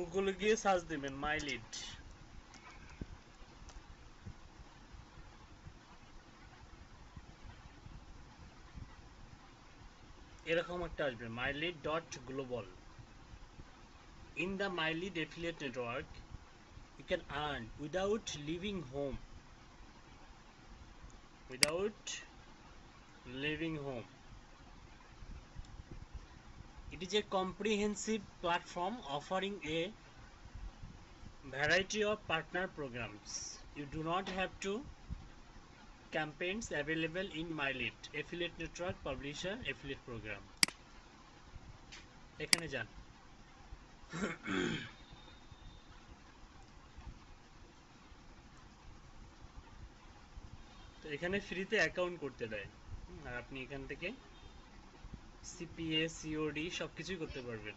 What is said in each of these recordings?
গুগলে গিয়ে সার্চ দিবেন মাই লিড, এরকম একটা আসবে mylead.global. In the mylead affiliate network you can earn without leaving home, without leaving home. It is a comprehensive platform offering a variety of partner programs. You do not have to campaigns available in mylead affiliate network publisher affiliate program. এখানে যান, তো এখানে ফ্রিতে account করতে দেয়, আর আপনি এখান থেকে সিপিএ সিওডি সব কিছুই করতে পারবেন।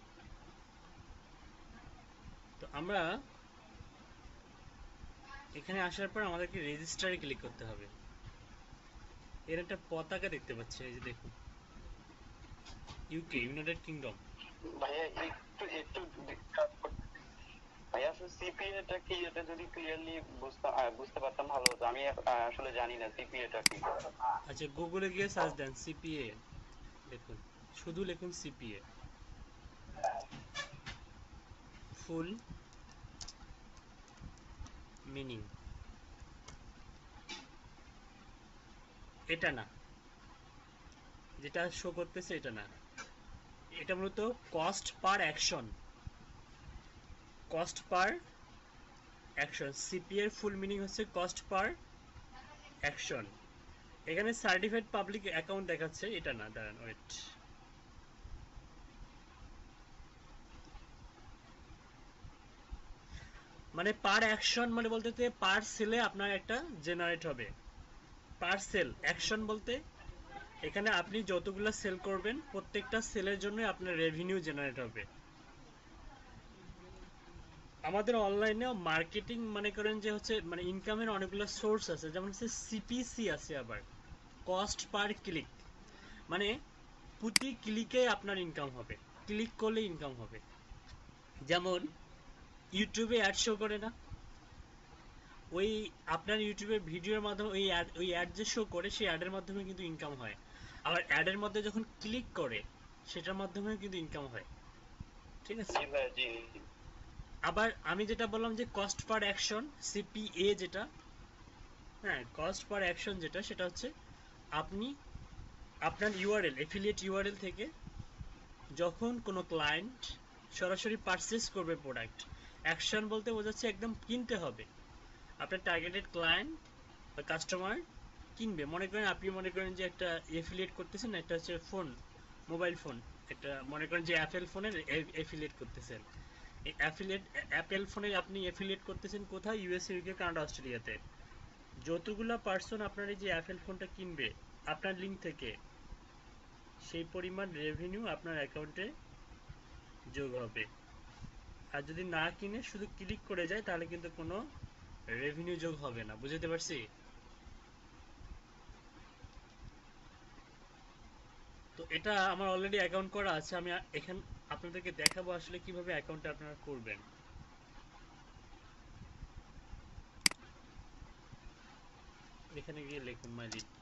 তো আমরা এখানে আসার পর আমাদেরকে রেজিস্টারে ক্লিক করতে হবে। এর একটা পতাকা দেখতে পাচ্ছি, এই যে দেখুন, ইউকে, ইউনাইটেড কিংডম। ভাইয়া একটু একটু ভাইয়া আসলে সিপিএটা কি, এটা যদি ক্লিয়ারলি বুঝতে পারতাম ভালো হতো। আমি আসলে জানি না সিপিএটা কি। আচ্ছা, গুগলে গিয়ে সার্চ দেন সিপিএ, দেখুন, শুধু লিখুন সিপিএ, ফুল মিনিং। এটা না, যেটা শো করতেছে এটা না, এটা মূলত cost per action, cost per action. CPA এর ফুল মিনিং হচ্ছে কস্ট পার অ্যাকশন। এখানে সার্টিফাইড পাবলিক অ্যাকাউন্ট দেখাচ্ছে, এটা না, দাঁড়ান ওয়েট, মানে পার অ্যাকশন মানে বলতে পার সেলে আপনার একটা জেনারেট হবে। পার সেল অ্যাকশন বলতে এখানে আপনি যতগুলো সেল করবেন প্রত্যেকটা সেলের জন্য আপনার রেভিনিউ জেনারেট হবে। আমাদের অনলাইনেও মার্কেটিং মনে করেন যে হচ্ছে মানে ইনকামের অনেকগুলো সোর্স আছে, যেমন হচ্ছে সিপিসি আছে, আবার কস্ট পার ক্লিক, মানে প্রতি ক্লিকে আপনার ইনকাম হবে, ক্লিক করলে ইনকাম হবে। যেমন ইউটিউবে অ্যাড শো করে না, ওই আপনার ইউটিউবের ভিডিওর মাধ্যমে ওই অ্যাড যে শো করে সেই অ্যাডের মাধ্যমে কিন্তু ইনকাম হয়। আবার অ্যাডের মধ্যে যখন ক্লিক করে সেটার মাধ্যমেও কিন্তু ইনকাম হয়, ঠিক আছে। জি ভাইয়া, জি। আবার আমি যেটা বললাম যে কস্ট পার অ্যাকশন সিপিএ যেটা, হ্যাঁ, কস্ট পার অ্যাকশন যেটা, সেটা হচ্ছে আপনি আপনার ইউআরএল এফিলিয়েট ইউআরএল থেকে যখন কোনো ক্লায়েন্ট সরাসরি পারচেস করবে প্রোডাক্ট, অ্যাকশন বলতে বোঝাচ্ছে একদম কিনতে হবে। আপনার টার্গেটেড ক্লায়েন্ট বা কাস্টমার কিনবে, মনে করেন আপনি মনে করেন যে একটা এফিলিয়েট করতেছেন, একটা হচ্ছে ফোন, মোবাইল ফোন, একটা মনে করেন যে অ্যাপেল ফোনের এফিলিয়েট করতেছেন। এই অ্যাপেল ফোনে আপনি এফিলিয়েট করতেছেন কোথায়? ইউএসএ, ইউকে, কানাডা, অস্ট্রেলিয়াতে। যতগুলো পার্সন আপনার এই যে অ্যাপেল ফোনটা কিনবে আপনার লিঙ্ক থেকে, সেই পরিমাণ রেভিনিউ আপনার অ্যাকাউন্টে যোগ হবে। আর যদি না কিনে শুধু ক্লিক করে যায় তাহলে কিন্তু কোনো রেভিনিউ যোগ হবে না। বুঝতে পারছি? তো এটা আমার অলরেডি অ্যাকাউন্ট করা আছে, আমি এখান আপনাদেরকে দেখাবো আসলে কিভাবে অ্যাকাউন্টটা আপনারা করবেন। এখানে গিয়ে লিখুন মাই লিড,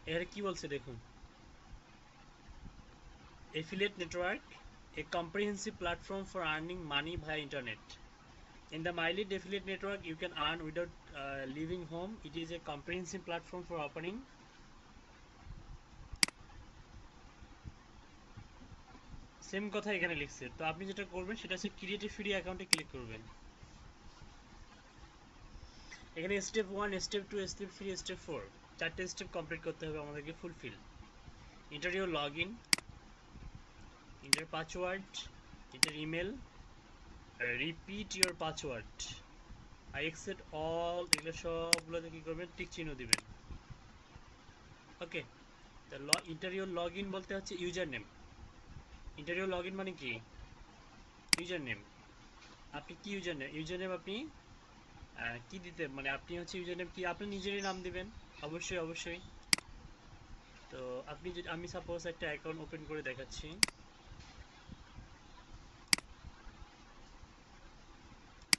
এখানে কি বলছে দেখুন, affiliate network, a comprehensive platform for earning money via internet. In the MyLead affiliate network, you can earn without leaving home. It is a comprehensive platform for opening same কথা এখানে লিখছে। তো আপনি যেটা করবেন সেটা হচ্ছে ক্রিয়েটিভ ফ্রি অ্যাকাউন্টে ক্লিক করবেন। এখানে স্টেপ 1, স্টেপ 2, স্টেপ 3, স্টেপ 4 চারটে স্টেপ কমপ্লিট করতে হবে আমাদেরকে fulfil. Enter your login, enter password, enter email, repeat your password, I accept all, এগুলো সবগুলোতে কী করবেন? টিক চিহ্ন দিবেন। ওকে, তা ইন্টারভিউ লগ ইন বলতে হচ্ছে user name. Interview log in মানে কি? User name. আপনি কি ইউজার নেম? ইউজার নেম আপনি কি দিতে, মানে আপনি হচ্ছে ইউজার নেম কি আপনি নিজেরই নাম দিবেন। অবশ্যই অবশ্যই। তো আপনি যদি, আমি সাপোজ একটা অ্যাকাউন্ট ওপেন করে দেখাচ্ছি।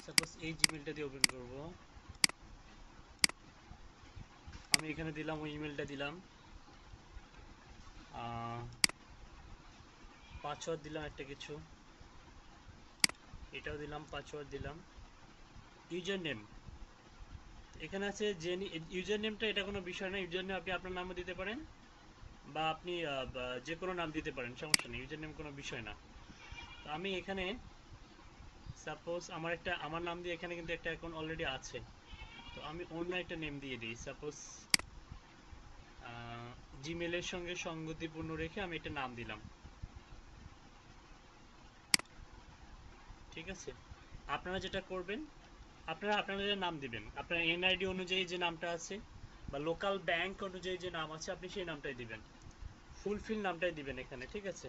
সাপোজ এই জিমেলটা দিয়ে ওপেন করব। আমি এখানে দিলাম, ওই ইমেলটা দিলাম, পাসওয়ার্ড দিলাম একটা কিছু, এটাও দিলাম, পাসওয়ার্ড দিলাম। ইউজার নেম এখানে আছে যে ইউজার নেমটা, এটা কোনো বিষয় না। ইউজার নেম আপনি আপনার নামও দিতে পারেন, বা আপনি যে কোনো নাম দিতে পারেন, সমস্যা নেই, ইউজার নেম কোনো বিষয় না। তো আমি এখানে সাপোজ আমার নাম দিয়ে এখানে কিন্তু একটা অ্যাকাউন্ট অলরেডি আছে, তো আমি অন্য একটা নেম দিয়ে দিই। সাপোজ জিমেলের সঙ্গে সঙ্গতিপূর্ণ রেখে আমি একটা নাম দিলাম, ঠিক আছে। আপনারা যেটা করবেন, আপনারা আপনাদের নাম দিবেন, আপনার এনআইডি অনুযায়ী যে নামটা আছে বা লোকাল ব্যাংক অনুযায়ী যে নাম আছে আপনি সেই নামটাই দিবেন, ফুলফিল নামটাই দিবেন এখানে, ঠিক আছে।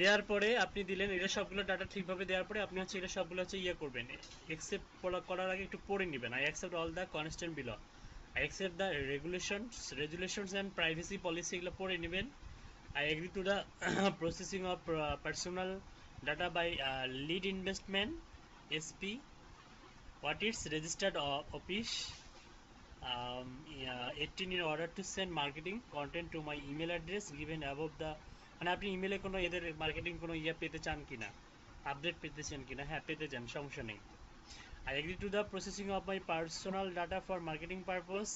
দেওয়ার পরে আপনি দিলেন, এটা সবগুলো ডাটা ঠিকভাবে দেওয়ার পরে আপনি হচ্ছে এটা সবগুলো হচ্ছে ইয়ে করবেন, অ্যাকসেপ্ট করার আগে একটু পড়ে নেবেন। I accept all the constant below, I accept the regulations and privacy policy, এগুলো পড়ে নেবেন। I agree to the processing of personal data by lead investment SP, what is registered office, yeah, 18 in order to send marketing content to my email address given above the, মানে আপনি ইমেলে কোনো এদের marketing কোনো ইয়ে পেতে চান কিনা, আপডেট পেতে চান কিনা, হ্যাঁ পেতে চান, সমস্যা নেই। I agree to the processing of my personal data for marketing purpose,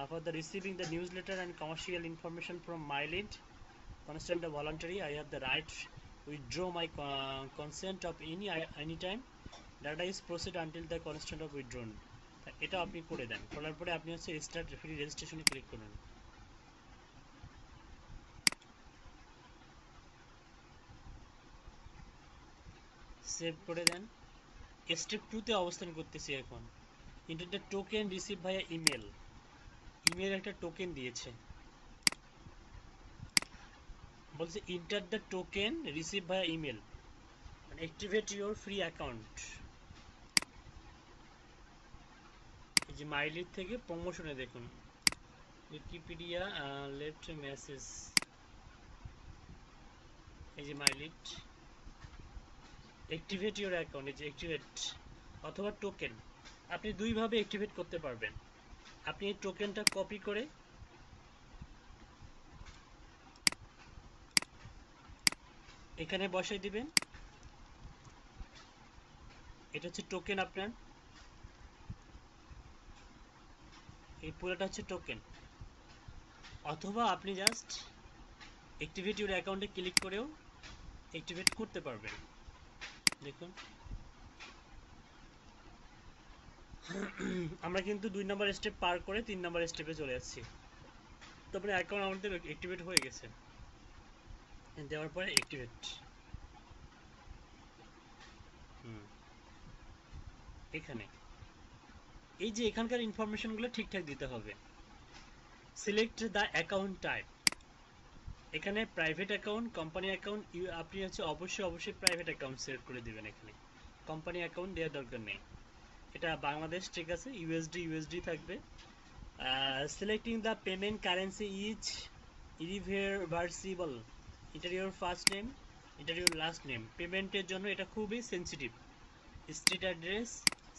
for the receiving the newsletter and commercial information from my lead consent of voluntary, I have the right withdraw my consent of any time data is proceed until the consent of withdrawn। এটা আপনি করে দেন, করার পরে আপনি হচ্ছে start free রেজিস্ট্রেশনে click করুন। Save করে দেন। Step 2 তে অবস্থান করতেছি এখন। ইন্টার দ্য টোকেন রিসিভ ভাইয়া ইমেল, ইমেল একটা টোকেন দিয়েছে, বলছে ইন্টার দ্য টোকেন রিসিভ ভাইয়া email, activate your free account. এই যে মাইলিড থেকে প্রমোশনে দেখুন, উইকিপিডিয়া লেফট মেসেজ, এই যে মাইলিড অ্যাক্টিভেট ইউর অ্যাকাউন্ট, এই যে অ্যাক্টিভেট অথবা টোকেন, আপনি দুইভাবে অ্যাক্টিভেট করতে পারবেন। আপনি এই টোকেনটা কপি করে এখানে বসাই দিবেন, এটা হচ্ছে টোকেন আপনার, এই পুরোটা হচ্ছে টোকেন। অথবা আপনি জাস্ট অ্যাক্টিভেট ইউর অ্যাকাউন্টে ক্লিক করেও অ্যাক্টিভেট করতে পারবেন। দেখুন আমরা কিন্তু 2 নম্বর স্টেপ পার করে 3 নম্বর স্টেপে চলে যাচ্ছি। তারপরে অ্যাকাউন্ট আমাদের অ্যাক্টিভেট হয়ে গেছে, দেওয়ার পরে অ্যাক্টিভেট, এখানে এই যে এখানকার ইনফরমেশনগুলো ঠিকঠাক দিতে হবে। সিলেক্ট দ্য অ্যাকাউন্ট টাইপ, এখানে প্রাইভেট অ্যাকাউন্ট, কোম্পানি অ্যাকাউন্ট, আপনি হচ্ছে অবশ্যই প্রাইভেট অ্যাকাউন্ট সিলেক্ট করে দিবেন। এখানে কোম্পানি অ্যাকাউন্ট দেওয়ার দরকার নেই, এটা বাংলাদেশ, ঠিক আছে, ইউএসডি থাকবে। Selecting the payment currency is irreversible, এটার ইউর ফার্স্ট নেম, এটার ইউর লাস্ট নেম। পেমেন্টের জন্য এটা খুবই sensitive. Street address,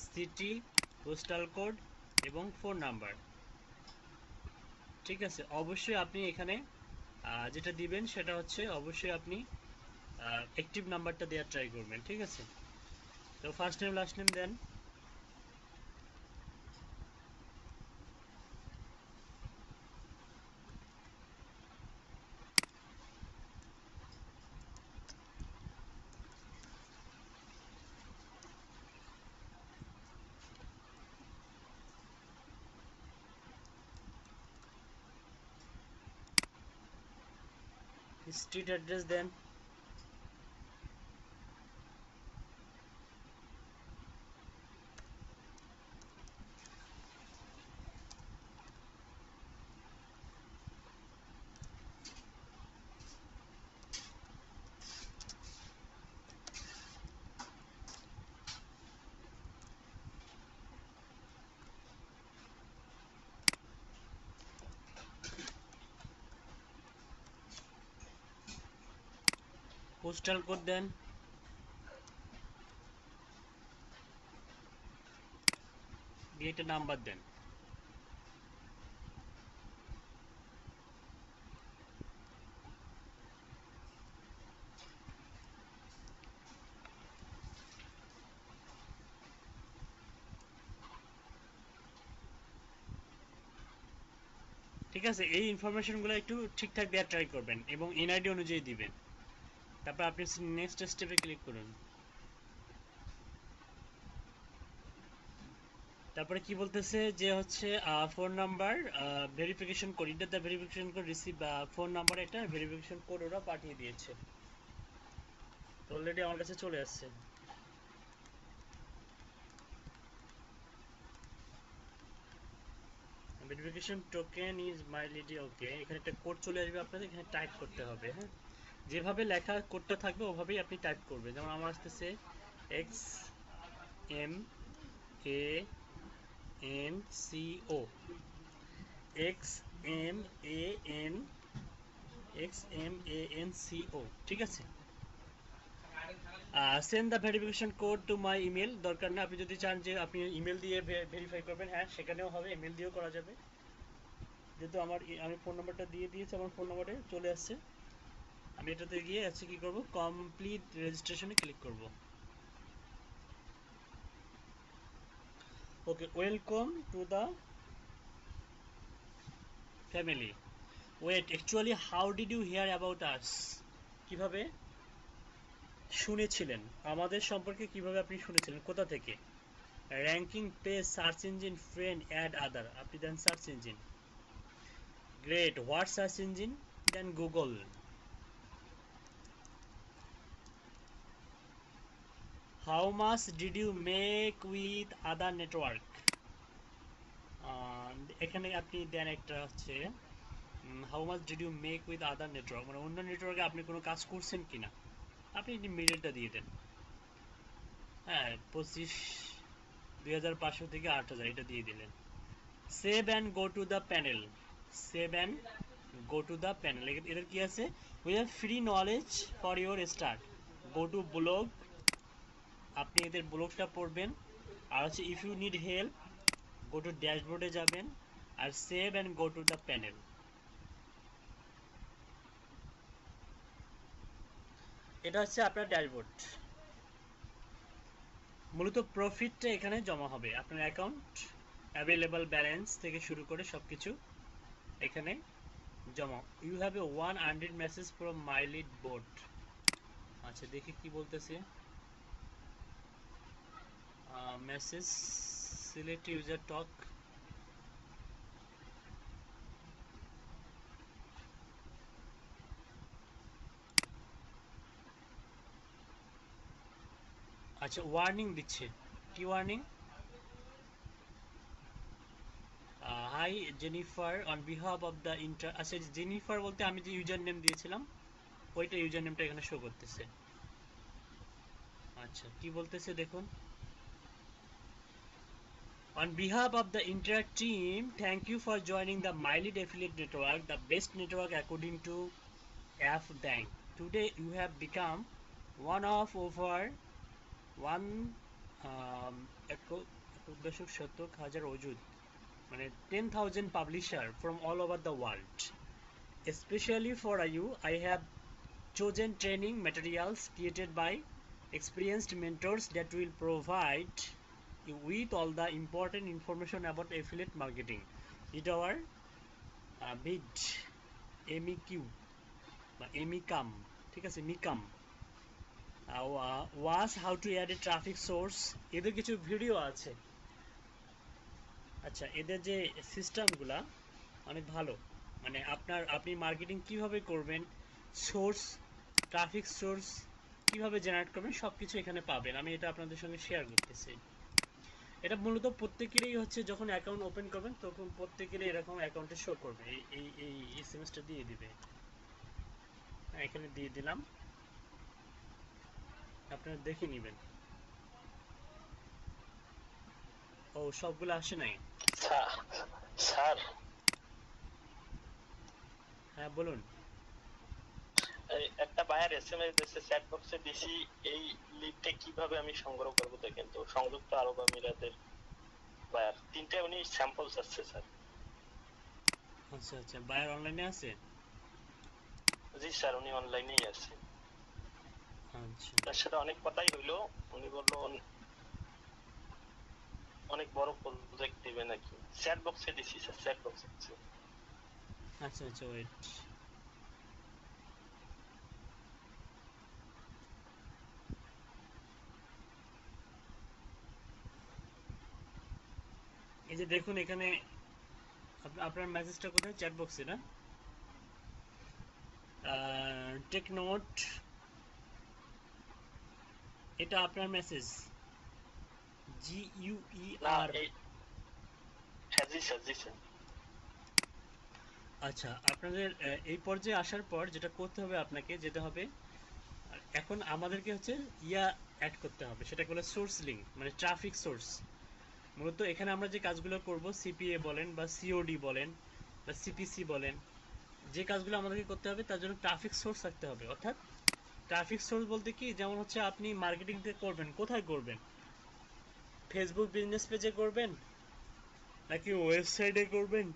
city, postal code এবং ফোন নাম্বার, ঠিক আছে। অবশ্যই আপনি এখানে যেটা দিবেন সেটা হচ্ছে অবশ্যই আপনি অ্যাক্টিভ নাম্বারটা দেওয়ার ট্রাই করবেন, ঠিক আছে। তো ফার্স্ট নেম লাস্ট নেম দেন। স্ট্রিট অ্যাড্রেস দেন। পোস্টাল কোড দেন, দিয়ে একটা নাম্বার দেন। ঠিক আছে, এই ইনফরমেশনগুলো একটু ঠিকঠাক দেওয়ার ট্রাই করবেন এবং এনআইডি অনুযায়ী দিবেন। তারপর আপনি নেক্সট স্টেপে ক্লিক করুন। তারপরে কি বলতেছে যে হচ্ছে ফোন নাম্বার ভেরিফিকেশন কোড, এটা the verification code receive, phone number একটা ভেরিফিকেশন কোড ওরা পাঠিয়ে দিয়েছে, অলরেডি আমার কাছে চলে আসছে। ভেরিফিকেশন টোকেন ইজ মাইলিডি, ওকে, এখানে একটা কোড চলে আসবে, আপনাদের এখানে টাইপ করতে হবে। হ্যাঁ, যেভাবে লেখা কোডটা থাকবে ওভাবেই আপনি টাইপ করবেন। যেমন আমার আসতেছে X M A N C O, X M A N, X M A N C O, ঠিক আছে। Send the verification code to my email, দরকার না, আপনি যদি চান যে আপনি ইমেল দিয়ে ভেরিফাই করবেন, হ্যাঁ সেখানেও হবে, ইমেল দিয়েও করা যাবে। যেহেতু আমি ফোন নাম্বারটা দিয়ে দিয়েছি, আমার ফোন নাম্বারে চলে আসছে, আমি এটাতে গিয়ে আছে কি করব, কমপ্লিট রেজিস্ট্রেশনে ক্লিক করব। Okay, welcome to the family. Wait, actually how did you hear about us? কিভাবে শুনেছিলেন আমাদের সম্পর্কে, কিভাবে আপনি শুনেছিলেন, কোথা থেকে? Ranking, page, search engine, friend, ad, other, আপনি দেন search engine. Great, what search engine? দেন Google. How much did you make with other network? এখানে আপনি দেন একটা হচ্ছে how much did you make with other network, মানে অন্য নেটওয়ার্কে আপনি কোনো কাজ করছেন কিনা, আপনি মিডিলটা দিয়ে দেন। হ্যাঁ, 25, 2500 থেকে 8000, এটা দিয়ে দিলেন। Save and go to the panel, save and go to the panel, এদের কি আছে, we have free knowledge for your start, go to blog, আপনি এদের ব্লগটা পড়বেন। আর হচ্ছে if you need help, go to ড্যাশবোর্ডে যাবেন, আর save and go to the panel. এটা হচ্ছে আপনার ড্যাশবোর্ড। মূলত প্রফিটটা এখানে জমা হবে, আপনার অ্যাকাউন্ট অ্যাভেলেবল ব্যালেন্স থেকে শুরু করে সবকিছু এখানে জমা। You have a 100 message from my lead board. আচ্ছা দেখি কি বলতেছে, মেসেজ সিলেক্ট ইউজার টক। আচ্ছা ওয়ার্নিং দিচ্ছে, কি warning? Hi Jennifer on behalf of the inter, আচ্ছা জেনিফার বলতে আমি যে ইউজার নেম দিয়েছিলাম ওইটা ইউজার নেমটা এখানে শো করতেছে। আচ্ছা কি বলতেছে দেখুন, on behalf of the entire team, thank you for joining the MyLead affiliate network, the best network according to F Bank. Today you have become one of over one দশক শতক হাজার অজুদ, মানে 10,000 publisher from all over the world. Especially for you, I have chosen training materials created by experienced mentors that will provide you with all the important information about affiliate marketing. It our bid MEQ বা MECAM, ঠিক আছে, MECAM was how to add a traffic source, এদের কিছু video আছে। আচ্ছা এদের যে সিস্টেমগুলা অনেক ভালো, মানে আপনি মার্কেটিং কিভাবে করবেন, সোর্স, ট্রাফিক সোর্স কিভাবে জেনারেট করবেন, সব কিছু এখানে পাবেন। আমি এটা আপনাদের সঙ্গে শেয়ার করতেছি। এটা মূলত প্রত্যেকেরই হচ্ছে যখন অ্যাকাউন্ট ওপেন করবেন তখন প্রত্যেকেরই এরকম অ্যাকাউন্টে শো করবে, এই এসএমএসটা দিয়ে দিবে। এখানে দিয়ে দিলাম, আপনারা দেখে নেবেন। ও সবগুলো আসে নাই। স্যার, হ্যাঁ বলুন। একটা বায়ার এসএমএস দিয়েছে চ্যাট বক্সে দিছি, এই লিডটা কিভাবে আমি সংগ্রহ করব দেখেন তো। সংযুক্ত আরব আমিরাতের বায়ার, তিনটা উনি স্যাম্পল চাচ্ছে স্যার। আচ্ছা আচ্ছা, বায়ার অনলাইনে আছে? জি স্যার, উনি অনলাইনেই আছে। আচ্ছা তার সাথে অনেক কথাই হইলো, উনি বললো অনেক বড় প্রজেক্ট দিবে নাকি। চ্যাট বক্সে দিছি স্যার, চ্যাট বক্সে দিছি। আচ্ছা আচ্ছা, ওয়েট। এই যে দেখুন এখানে আপনার মেসেজটা কোথায়? চ্যাট বক্সে না? টেক নোট, এটা আপনার মেসেজ, না GUER। এই, হ্যাঁ জি স্যার, জি স্যার। আচ্ছা, আপনাদের এই পর্যায়ে আসার পর যেটা করতে হবে, আপনাকে যেতে হবে, এখন আমাদেরকে হচ্ছে অ্যাড করতে হবে, সেটা বলে সোর্স লিঙ্ক, মানে ট্রাফিক সোর্স। মূলত এখানে আমরা যে কাজগুলো করব, সিপিএ বলেন বা সিওডি বলেন বা সিপিসি বলেন, যে কাজগুলো আমাদেরকে করতে হবে তার জন্য ট্রাফিক সোর্স থাকতে হবে। অর্থাৎ ট্রাফিক সোর্স বলতে কি, যেমন হচ্ছে আপনি মার্কেটিং করবেন, কোথায় করবেন? ফেসবুক বিজনেস পেজে করবেন নাকি ওয়েবসাইটে করবেন?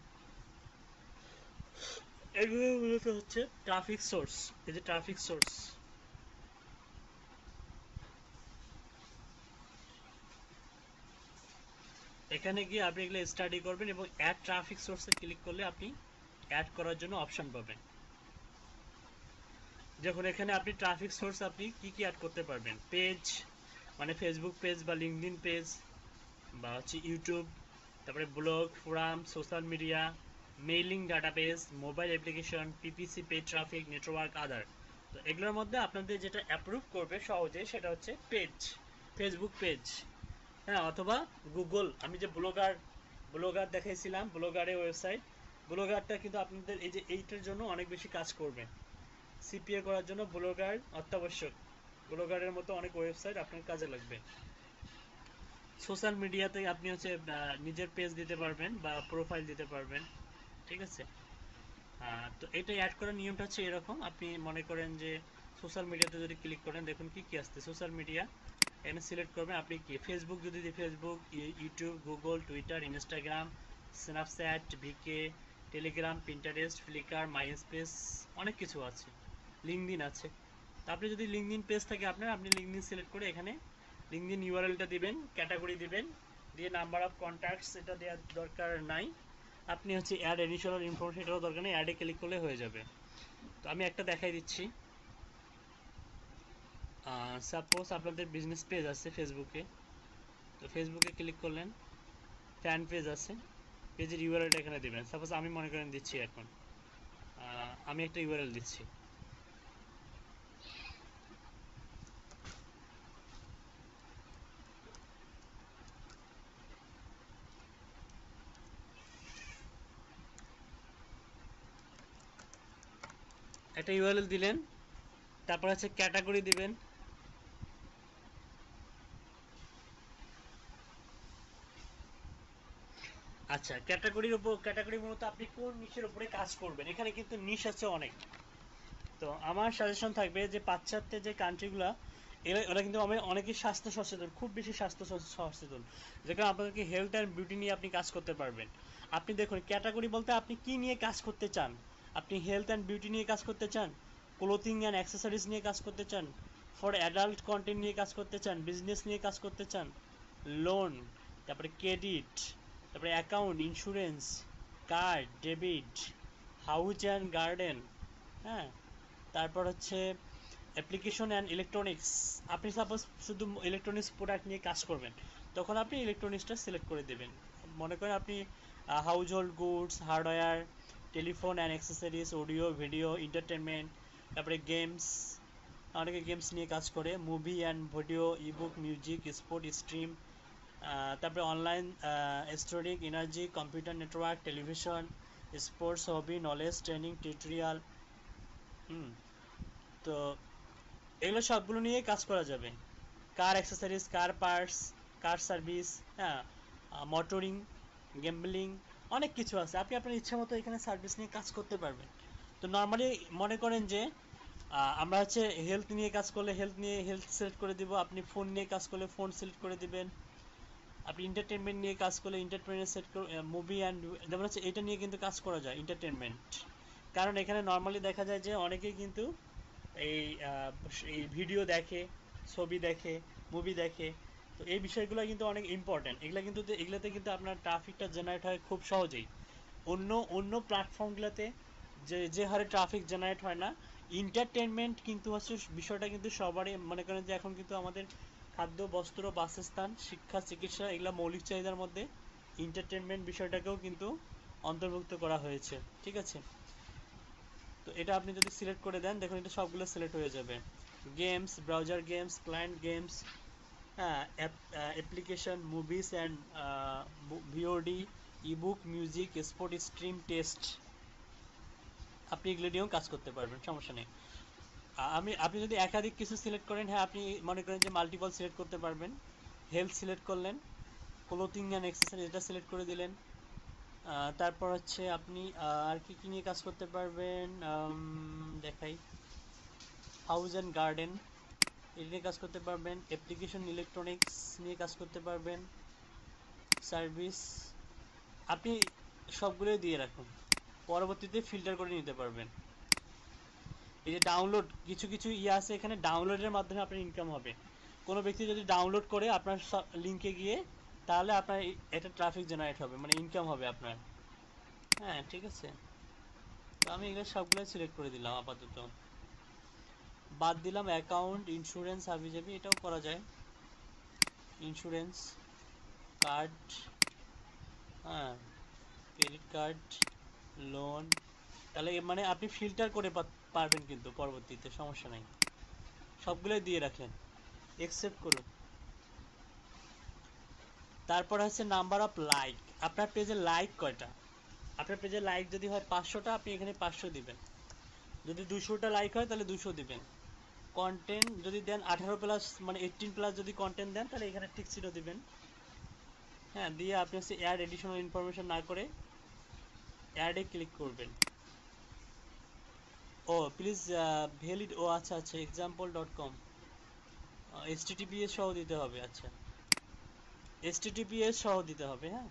এগুলো মূলত হচ্ছে ট্রাফিক সোর্স। এই যে ট্রাফিক সোর্স, এখানে গিয়ে আপনি এগুলো স্টাডি করবেন এবং অ্যাড ট্রাফিক সোর্সে ক্লিক করলে আপনি অ্যাড করার জন্য অপশন পাবেন। যখন এখানে আপনি ট্রাফিক সোর্স, আপনি কি কি অ্যাড করতে পারবেন? পেজ, মানে ফেসবুক পেজ বা লিঙ্কডইন পেজ বা হচ্ছে ইউটিউব, তারপরে blog, forum, social media, mailing database, mobile application, PPC, page traffic, network, other. তো এগুলোর মধ্যে আপনাদের যেটা অ্যাপ্রুভ করবে সহজে সেটা হচ্ছে পেজ, ফেসবুক পেজ, হ্যাঁ, অথবা গুগল। আমি যে ব্লগার ব্লগার দেখাইছিলাম, ব্লগারের ওয়েবসাইট, ব্লগারটা কিন্তু আপনাদের এই যে এইটার জন্য অনেক বেশি কাজ করবে। সিপিএ করার জন্য ব্লগার অত্যাবশ্যক। ব্লগারের মতো অনেক ওয়েবসাইট আপনার কাজে লাগবে। সোশ্যাল মিডিয়াতে আপনি হচ্ছে নিজের পেজ দিতে পারবেন বা প্রোফাইল দিতে পারবেন, ঠিক আছে? তো এটা অ্যাড করার নিয়মটা হচ্ছে এরকম। আপনি মনে করেন যে সোশ্যাল মিডিয়াতে যদি ক্লিক করেন, দেখুন কি কি আসছে সোশ্যাল মিডিয়া। এখানে সিলেক্ট করবেন আপনি কি, ফেসবুক যদি দিই Facebook, YouTube, Google, Twitter, Instagram, Snapchat, V K, Telegram, Pinterest, flicker, MySpace, অনেক কিছু আছে, লিঙ্কডিন আছে। তো আপনি যদি লিঙ্কডিন পেজ থাকে আপনার, আপনি লিঙ্কডিন সিলেক্ট করে এখানে লিঙ্কডিন ইউআরএলটা দিবেন, ক্যাটাগরি দিবেন, দিয়ে নাম্বার অফ কন্ট্যাক্টস এটা দেওয়ার দরকার নাই। আপনি হচ্ছে অ্যাড এডিশনাল ইনফরমেশন এটাও দরকার নেই, অ্যাডে ক্লিক করলে হয়ে যাবে। তো আমি একটা দেখাই দিচ্ছি। সাপোজ আপনাদের বিজনেস পেজ আছে ফেসবুকে, তো ফেসবুকে ক্লিক করলেন, ফ্যান পেজ আছে, পেজের ইউআরএলটা এখানে দেবেন। সাপোজ আমি মনে করেন দিচ্ছি এখন, আমি একটা ইউআরএল দিচ্ছি। একটা ইউআরএল দিলেন, তারপর হচ্ছে ক্যাটাগরি দিবেন। আচ্ছা, ক্যাটাগরির উপর, ক্যাটাগরি মূলত আপনি কোন নিশের উপরে কাজ করবেন, এখানে কিন্তু নিশ আছে অনেক। তো আমার সাজেশন থাকবে যে পাশ্চাত্যের যে কান্ট্রিগুলো, ওরা কিন্তু অনেকেই স্বাস্থ্য সচেতন, খুব বেশি স্বাস্থ্য সচেতন, যেখানে আপনাদেরকে হেলথ অ্যান্ড বিউটি নিয়ে আপনি কাজ করতে পারবেন। আপনি দেখুন ক্যাটাগরি বলতে আপনি কি নিয়ে কাজ করতে চান। আপনি হেলথ অ্যান্ড বিউটি নিয়ে কাজ করতে চান, ক্লোথিং অ্যান্ড অ্যাক্সেসরিজ নিয়ে কাজ করতে চান, ফর অ্যাডাল্ট কন্টেন্ট নিয়ে কাজ করতে চান, বিজনেস নিয়ে কাজ করতে চান, লোন, তারপরে ক্রেডিট, তারপরে account, insurance, card, debit, house and garden, হ্যাঁ, তারপর হচ্ছে অ্যাপ্লিকেশন অ্যান্ড ইলেকট্রনিক্স। আপনি সাপোজ শুধু ইলেকট্রনিক্স প্রোডাক্ট নিয়ে কাজ করবেন, তখন আপনি ইলেকট্রনিক্সটা সিলেক্ট করে দেবেন। মনে করেন আপনি household goods, hardware, telephone and accessories, audio, video, entertainment, তারপরে গেমস, অনেকে গেমস নিয়ে কাজ করে, movie and video, ebook, music, sport stream, তারপরে online storing, energy, computer network, television, sports, hobby, knowledge, training, tutorial. Hmm, তো এগুলো সবগুলো নিয়ে কাজ করা যাবে। Car accessories, car parts, car service, হ্যাঁ, মোটরিং, গ্যাম্বলিং, অনেক কিছু আছে। আপনি আপনার ইচ্ছা মতো এখানে সার্ভিস নিয়ে কাজ করতে পারবেন। তো নর্মালি মনে করেন যে আমরা হচ্ছে হেলথ নিয়ে কাজ করলে হেলথ নিয়ে হেলথ সিলেক্ট করে দিব, আপনি ফোন নিয়ে কাজ করলে ফোন সিলেক্ট করে দিবেন, আপনি এন্টারটেনমেন্ট নিয়ে কাজ করলে এন্টারটেনমেন্ট সেট করে, মুভি অ্যান্ড যেমন হচ্ছে এটা নিয়ে কিন্তু কাজ করা যায় এন্টারটেনমেন্ট। কারণ এখানে নর্মালি দেখা যায় যে অনেকেই কিন্তু এই এই ভিডিও দেখে, ছবি দেখে, মুভি দেখে। তো এই বিষয়গুলো কিন্তু অনেক ইম্পর্ট্যান্ট, এগুলোতে কিন্তু আপনার ট্রাফিকটা জেনারেট হয় খুব সহজেই। অন্য অন্য প্ল্যাটফর্মগুলোতে যে হারে ট্রাফিক জেনারেট হয় না, এন্টারটেনমেন্ট কিন্তু হচ্ছে বিষয়টা কিন্তু সবারই, মনে করেন যে এখন কিন্তু আমাদের খাদ্য, বস্ত্র, বাসস্থান, শিক্ষা, চিকিৎসা এগুলো মৌলিক চাহিদার মধ্যে এন্টারটেনমেন্ট বিষয়টাকেও কিন্তু অন্তর্ভুক্ত করা হয়েছে। ঠিক আছে, তো এটা আপনি যদি সিলেক্ট করে দেন, দেখুন এটা সবগুলো সিলেক্ট হয়ে যাবে। Games, browser games, client games, হ্যাঁ, application, movies and VOD, ebook, music, sport, stream, test, আপনি এগুলো নিয়েও কাজ করতে পারবেন, সমস্যা নেই। আপনি যদি একাধিক কিছু সিলেক্ট করেন, হ্যাঁ আপনি মনে করেন যে মাল্টিপল সিলেক্ট করতে পারবেন। হেলথ সিলেক্ট করলেন, ক্লোথিং অ্যান্ড অ্যাক্সেসরিজ এটা সিলেক্ট করে দিলেন। তারপর হচ্ছে আপনি আর কি কি নিয়ে কাজ করতে পারবেন দেখাই, হাউস অ্যান্ড গার্ডেন এটা নিয়ে কাজ করতে পারবেন, অ্যাপ্লিকেশন, ইলেকট্রনিক্স নিয়ে কাজ করতে পারবেন, সার্ভিস, আপনি সবগুলোই দিয়ে রাখুন, পরবর্তীতে ফিল্টার করে নিতে পারবেন। এই যে ডাউনলোড, কিছু কিছু ইয়ে আছে এখানে, ডাউনলোডের মাধ্যমে আপনার ইনকাম হবে। কোনো ব্যক্তি যদি ডাউনলোড করে আপনার লিঙ্কে গিয়ে, তাহলে আপনার এটা ট্রাফিক জেনারেট হবে, মানে ইনকাম হবে আপনার। হ্যাঁ ঠিক আছে, তো আমি এগুলো সবগুলোই সিলেক্ট করে দিলাম আপাতত। বাদ দিলাম অ্যাকাউন্ট, ইন্স্যুরেন্স, হাবিজাবি, এটাও করা যায়। ইন্স্যুরেন্স, কার্ড, হ্যাঁ, ক্রেডিট কার্ড, লোন, তাহলে মানে আপনি ফিল্টার করে পারবেন কিন্তু পরবর্তীতে, সমস্যা নাই। সবগুলোই দিয়ে রাখলেন, একসেপ্ট করুন। তারপর হচ্ছে নাম্বার অফ লাইক, আপনার পেজে লাইক কয়টা। আপনার পেজে লাইক যদি হয় 500টা, আপনি এখানে 500 দিবেন। যদি 200টা লাইক হয় তাহলে 200 দিবেন। কন্টেন্ট যদি দেন 18+ মানে 18+ যদি কন্টেন্ট দেন, তাহলে এখানে টিক চিহ্ন দিবেন। হ্যাঁ, দিয়ে আপনি হচ্ছে অ্যাড এডিশনাল ইনফরমেশন না করে অ্যাডে ক্লিক করবেন। ও প্লিজ ভ্যালিড, ও আচ্ছা আচ্ছা, example.com, HTTPS সহ দিতে হবে। আচ্ছা, HTTPS সহ দিতে হবে। হ্যাঁ,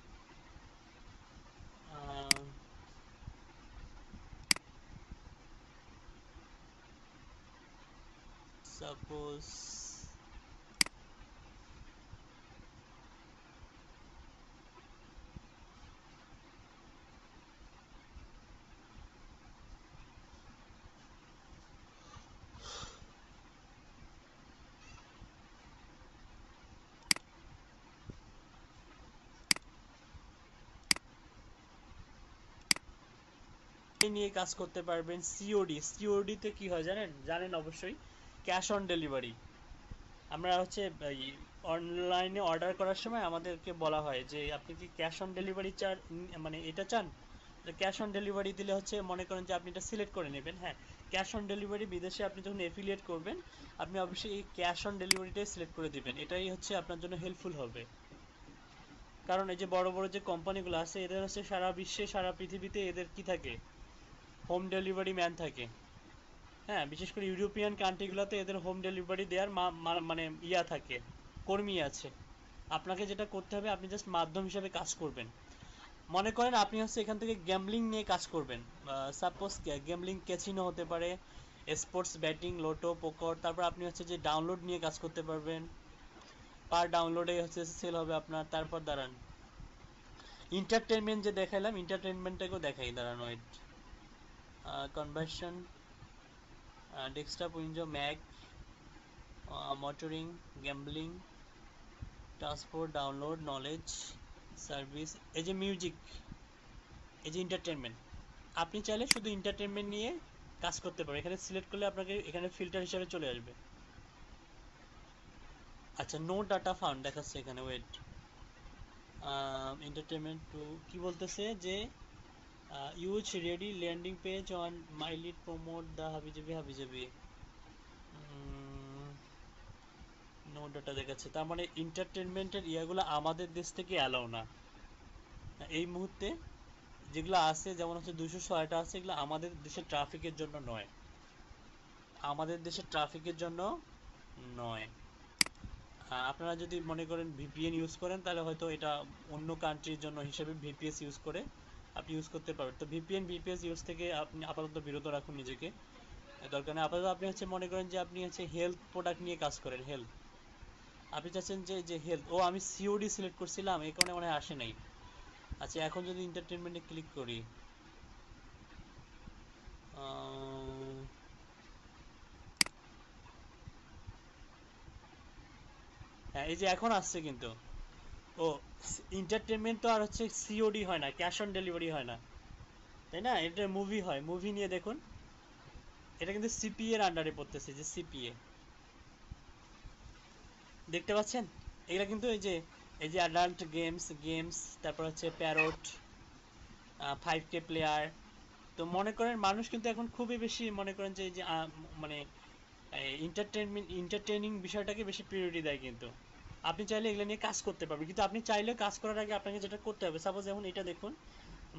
সাপোজ নিয়ে কাজ করতে পারবেন। সিওডি তে কি হয় জানেন অবশ্যই, ক্যাশ অন ডেলিভারি। আমরা হচ্ছে অনলাইনে অর্ডার করার সময় আমাদেরকে বলা হয় যে আপনি কি ক্যাশ অন ডেলিভারি চান, মানে এটা চান। ক্যাশ অন ডেলিভারি দিলে হচ্ছে মনে করেন যে আপনি এটা সিলেক্ট করে নেবেন। হ্যাঁ, ক্যাশ অন ডেলিভারি বিদেশে আপনি যখন এফিলিয়েট করবেন, আপনি অবশ্যই এই ক্যাশ অন ডেলিভারিটাই সিলেক্ট করে দিবেন, এটাই হচ্ছে আপনার জন্য হেল্পফুল হবে। কারণ এই যে বড় বড় যে কোম্পানিগুলো আছে, এদের হচ্ছে সারা বিশ্বে, সারা পৃথিবীতে এদের কি থাকে, হোম ডেলিভারি ম্যান থাকে। হ্যাঁ, বিশেষ করে ইউরোপিয়ান কান্ট্রিগুলোতে এদের হোম ডেলিভারি দেওয়ার মানে ইয়া থাকে, কর্মী আছে। আপনাকে যেটা করতে হবে, আপনি জাস্ট মাধ্যম হিসাবে কাজ করবেন। মনে করেন আপনি হচ্ছে এখান থেকে গ্যাম্বলিং নিয়ে কাজ করবেন, সাপোজ গ্যাম্বলিং ক্যাসিনো হতে পারে, স্পোর্টস ব্যাটিং, লোটো, পোকর। তারপর আপনি হচ্ছে যে ডাউনলোড নিয়ে কাজ করতে পারবেন, পার ডাউনলোডে হচ্ছে সেল হবে আপনার। তারপর দাঁড়ান, এন্টারটেনমেন্ট যে দেখাইলাম, এন্টারটেনমেন্টটাকেও দেখাই, দাঁড়ান wait, conversion, desktop, window, Mac, motoring, gambling, transport, download, knowledge, service, এই যে মিউজিক, এই যে এন্টারটেনমেন্ট। আপনি চাইলে শুধু এন্টারটেনমেন্ট নিয়ে কাজ করতে পারবেন, এখানে সিলেক্ট করলে আপনাকে এখানে ফিল্টার হিসেবে চলে আসবে। আচ্ছা, নো ডাটা ফাউন্ড দেখাচ্ছে এখানে, ওয়েট, এন্টারটেনমেন্ট টু কি বলতেছে যে use ready landing page on my lead promote the হাবিজাবি হাবিজাবি, নো ডাটা দেখাচ্ছে। তার মানে এন্টারটেনমেন্টের ইয়াগুলো আমাদের দেশ থেকে অ্যালাউ না এই মুহূর্তে। যেগুলো আছে যেমন হচ্ছে 206টা আছে, এগুলো আমাদের দেশের ট্রাফিকের জন্য নয়। আমাদের দেশে ট্রাফিকের জন্য নয়। আপনারা যদি মনে করেন ভিপিএন ইউজ করেন তাহলে হয়তো এটা অন্য কান্ট্রির জন্য হিসেবে ভিপিএস ইউজ করে আপনি ইউজ করতে পারবেন। তো ভিপিএন ভিপিএস ইউজ থেকে আপনি আপাতত বিরত রাখুন নিজেকে, দরকার নেই। আপাতত আপনি হচ্ছে মনে করেন যে আপনি হচ্ছে হেলথ প্রোডাক্ট নিয়ে কাজ করেন, হেলথ আপনি চাচ্ছেন যে যে হেলথ, ও আমি সিওডি সিলেক্ট করছিলাম এই কারণে মনে হয় আসে নাই। আচ্ছা এখন যদি এন্টারটেনমেন্টে ক্লিক করি, হ্যাঁ এই যে এখন আসছে কিন্তু। ও এন্টারটেনমেন্ট তো আর হচ্ছে সিওডি হয় না, ক্যাশ অন ডেলিভারি হয় না, তাই না? এটা মুভি হয়, মুভি নিয়ে দেখুন, এটা কিন্তু সিপিএ এর আন্ডারে পড়তেছে, যে সিপিএ দেখতে পাচ্ছেন। এগুলা কিন্তু এই যে অ্যাডাল্ট গেমস গেমস, তারপর হচ্ছে প্যারট, 5K প্লেয়ার। তো মনে করেন মানুষ কিন্তু এখন খুবই বেশি মনে করেন যে এই যে মানে এন্টারটেইনিং বিষয়টাকে বেশি প্রিয়োরিটি দেয়। কিন্তু আপনি চাইলে এগুলো নিয়ে কাজ করতে পারবেন, কিন্তু আপনি চাইলে কাজ করার আগে আপনাকে যেটা করতে হবে, সাপোজ এখন এটা দেখুন,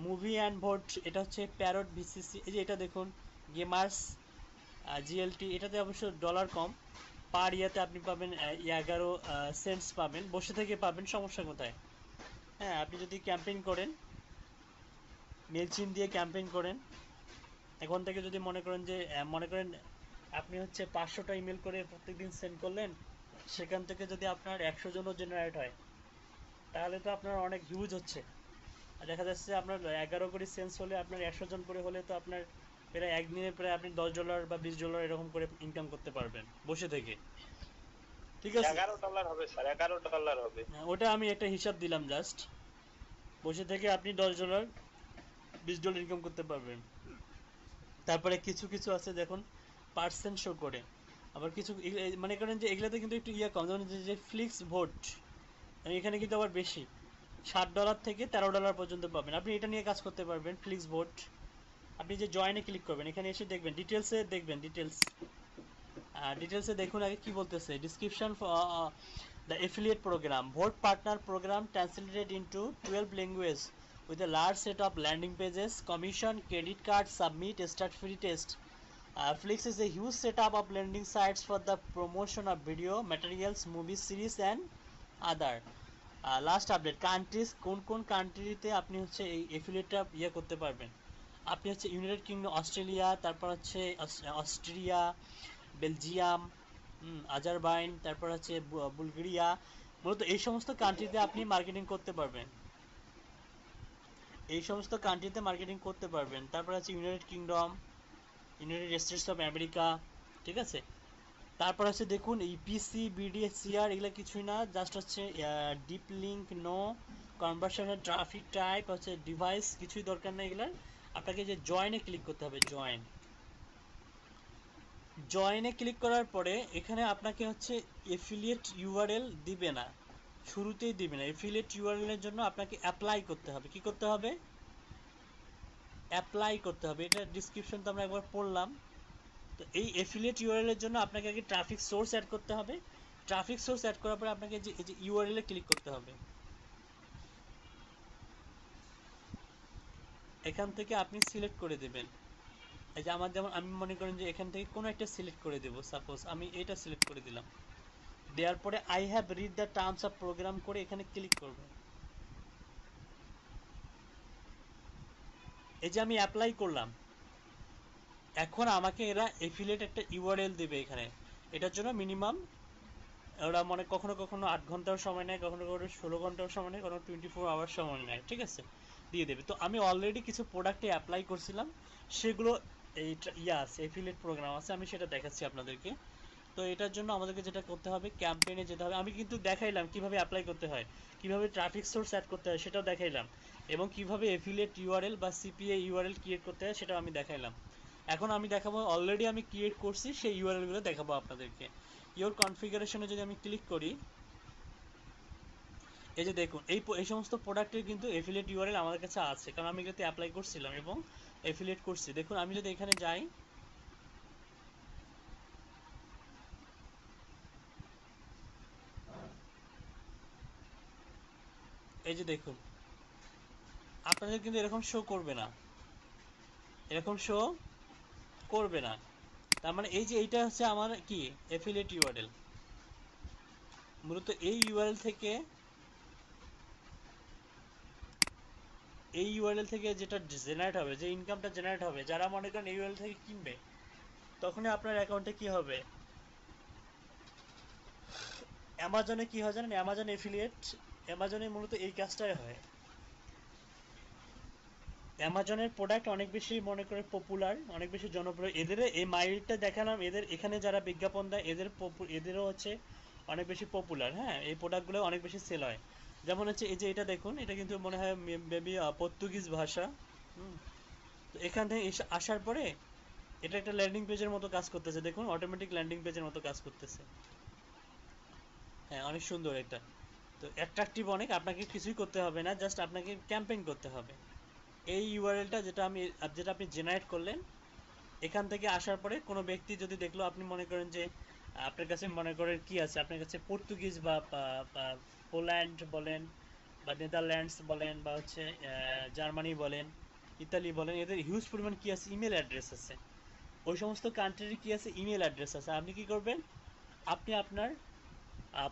মুভি অ্যান্ড ভোট, এটা হচ্ছে প্যারট ভিসিসি। এই যে এটা দেখুন, গেমার্স জিএলটি, এটাতে অবশ্য ডলার কম, পার ইয়াতে আপনি পাবেন 11 সেন্টস পাবেন, বসে থেকে পাবেন, সমস্যা কোথায়? হ্যাঁ আপনি যদি ক্যাম্পেইন করেন, মেলচিন দিয়ে ক্যাম্পেইন করেন, এখন থেকে যদি মনে করেন যে মনে করেন আপনি হচ্ছে 500টা ইমেল করে প্রত্যেকদিন সেন্ড করলেন, সেখান থেকে যদি আপনার 100 জনও জেনারেট হয় তাহলে তো আপনার অনেক হিউজ হচ্ছে। আর দেখা যাচ্ছে আপনার 11 কোটি সেন্স হলে আপনার 100 জন করে হলে তো আপনার প্রায় একদিনে প্রায় আপনি $10 বা $20 এরকম করে ইনকাম করতে পারবেন বসে থেকে। ঠিক আছে, $11 হবে স্যার, $11 হবে। ওটা আমি একটা হিসাব দিলাম জাস্ট, বসে থেকে আপনি $10 $20 ইনকাম করতে পারবেন। তারপরে কিছু কিছু আছে দেখুন পার্সেন্ট শো করে, আবার কিছু মনে করেন যে এগুলাতে কিন্তু একটু ইয়ে কম, যেমন যে ফ্লিক্স ভোট, এখানে কিন্তু আবার বেশি, $7 থেকে $13 পর্যন্ত পাবেন। আপনি এটা নিয়ে কাজ করতে পারবেন, ফ্লিক্স ভোট। আপনি যে জয়েনে ক্লিক করবেন, এখানে এসে দেখবেন ডিটেলসে, দেখবেন ডিটেলসে দেখুন আগে কি বলতেছে, description the affiliate program, vote partner program translated into 12 language with a large set of landing pages, commission, credit card, submit, start free test. Flix is a huge setup of landing sites for the promotion of video materials, movie series and other. Last update countries, কোন কোন কান্ট্রিতে আপনি হচ্ছে এই এফিলিয়েটটা ইয়ে করতে পারবেন। আপনি হচ্ছে ইউনাইটেড কিংডম, অস্ট্রেলিয়া, তারপর হচ্ছে অস্ট্রিয়া, বেলজিয়াম, আজারবাইন, তারপর হচ্ছে বুলগেরিয়া, মূলত এই সমস্ত কান্ট্রিতে আপনি মার্কেটিং করতে পারবেন, এই সমস্ত কান্ট্রিতে মার্কেটিং করতে পারবেন। তারপর আছে United kingdom, United states of America, ঠিক আছে। তারপর হচ্ছে দেখুন ইপিসি বিডিএসসিআর, এগুলো কিছুই না, জাস্ট হচ্ছে deep link, no conversion, traffic type হচ্ছে ডিভাইস, কিছুই দরকার নেই এগুলার। আপনাকে যে জয়েনে ক্লিক করতে হবে, জয়েনে ক্লিক করার পরে এখানে আপনাকে হচ্ছে এফিলিয়েট ইউআরএল দিবে না, শুরুতেই দিবে না। এফিলিয়েট ইউআরএল এর জন্য আপনাকে অ্যাপ্লাই করতে হবে। কি করতে হবে? অ্যাপ্লাই করতে হবে। এটা ডিসক্রিপশন তো আমরা একবার পড়লাম। তো এই এফিলিয়েট ইউআরএল এর জন্য আপনাকে আগে ট্রাফিক সোর্স অ্যাড করতে হবে। ট্রাফিক সোর্স অ্যাড করার পরে আপনাকে যে এই যে ইউআরএল এ ক্লিক করতে হবে। এখান থেকে আপনি সিলেক্ট করে দেবেন। এই যে আমার যেমন আমি মনে করেন যে এখান থেকে কোনো একটা সিলেক্ট করে দেব, সাপোজ আমি এটা সিলেক্ট করে দিলাম। দেওয়ার পরে I have read the terms of program করে এখানে ক্লিক করব। এই যে আমি অ্যাপ্লাই করলাম, এখন আমাকে এরা এফিলিয়েট একটা ইউআরএল দেবে এখানে। এটার জন্য মিনিমাম ওরা মানে কখনো কখনো 8 ঘন্টাও সময় নেয়, কখনো কখনো 16 ঘন্টাও সময় নেয়, কখনো 24 আওয়ার সময় নেয়, ঠিক আছে, দিয়ে দেবে। তো আমি অলরেডি কিছু প্রোডাক্টে অ্যাপ্লাই করছিলাম, সেগুলো এই আছে এফিলিয়েট প্রোগ্রাম আছে, আমি সেটা দেখাচ্ছি আপনাদেরকে। তো এটার জন্য আমাদেরকে যেটা করতে হবে, ক্যাম্পেইনে যেতে হবে। আমি কিন্তু দেখাইলাম কিভাবে অ্যাপ্লাই করতে হয়, কিভাবে ট্রাফিক সোর্স অ্যাড করতে হয় সেটাও দেখাইলাম, এবং কিভাবে এফিলিয়েট ইউআরএল বা সিপিএ ইউআরএল ক্রিয়েট করতে হয় সেটাও আমি দেখাইলাম। এখন আমি দেখাবো, অলরেডি আমি ক্রিয়েট করছি সেই ইউআরএল গুলো দেখাবো আপনাদেরকে। ইওর কনফিগারেশনে যদি আমি ক্লিক করি, এই যে দেখুন এই সমস্ত প্রোডাক্টের কিন্তু এফিলিয়েট ইউআরএল আমাদের কাছে আছে, কারণ আমি এটাতে অ্যাপ্লাই করছিলাম এবং এফিলিয়েট করছি। দেখুন আমি যদি এখানে যাই, এই যে দেখুন আপনাদের কিন্তু এরকম শো করবে না, এরকম শো করবে না। তার মানে এই যে এইটা হচ্ছে আমার কি অ্যাফিলিয়েট ইউআরএল। মূলত এই ইউআরএল থেকে যেটা জেনারেট হবে, যে ইনকামটা জেনারেট হবে, যারা মনে করেন এই ইউআরএল থেকে কিনবে, তখনই আপনার অ্যাকাউন্টে কি হবে, অ্যামাজনে কি হয় জানেন, অ্যামাজন এফিলিয়েট, অ্যামাজনে মূলত এই কাজটাই হয়। অ্যামাজনের প্রোডাক্ট অনেক বেশি মনে করে পপুলার, অনেক বেশি জনপ্রিয়। এদের এই মাইলটা দেখালাম, এদের এখানে যারা বিজ্ঞাপন দেয় এদেরও হচ্ছে অনেক বেশি পপুলার। হ্যাঁ, এই প্রোডাক্টগুলো অনেক বেশি সেল হয়। যেমন হচ্ছে এই যে এটা দেখুন, এটা কিন্তু মনে হয় মেবি পর্তুগিজ ভাষা। তো এখান থেকে আসার পরে এটা একটা ল্যান্ডিং পেজের মতো কাজ করতেছে, দেখুন অটোমেটিক ল্যান্ডিং পেজের মতো কাজ করতেছে। হ্যাঁ, অনেক সুন্দর এটা। তো অ্যাট্রাকটিভ অনেক, আপনাকে কিছুই করতে হবে না, জাস্ট আপনাকে ক্যাম্পেইন করতে হবে। এই ইউআরএলটা যেটা আপনি জেনারেট করলেন, এখান থেকে আসার পরে কোনো ব্যক্তি যদি দেখলো, আপনি মনে করেন যে আপনার কাছে মনে করেন কি আছে, আপনার কাছে পর্তুগিজ বা পোল্যান্ড বলেন বা নেদারল্যান্ডস বলেন বা হচ্ছে জার্মানি বলেন, ইতালি বলেন, এদের হিউজ পরিমাণ কি আছে, ইমেল অ্যাড্রেস আছে। ওই সমস্ত কান্ট্রির কি আছে, ইমেল অ্যাড্রেস আছে। আপনি কি করবেন, আপনি আপনার